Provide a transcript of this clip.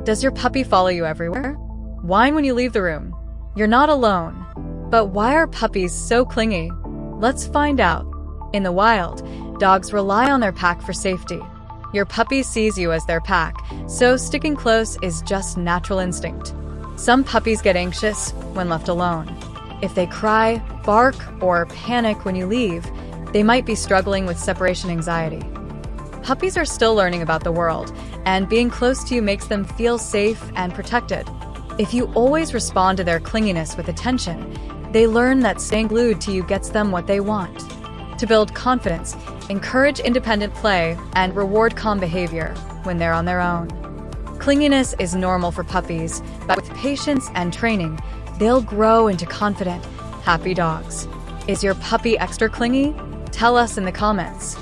Does your puppy follow you everywhere? Whine when you leave the room? You're not alone. But why are puppies so clingy? Let's find out. In the wild, dogs rely on their pack for safety. Your puppy sees you as their pack, so sticking close is just natural instinct. Some puppies get anxious when left alone. If they cry, bark, or panic when you leave, they might be struggling with separation anxiety. Puppies are still learning about the world, and being close to you makes them feel safe and protected. If you always respond to their clinginess with attention, they learn that staying glued to you gets them what they want. To build confidence, encourage independent play and reward calm behavior when they're on their own. Clinginess is normal for puppies, but with patience and training, they'll grow into confident, happy dogs. Is your puppy extra clingy? Tell us in the comments.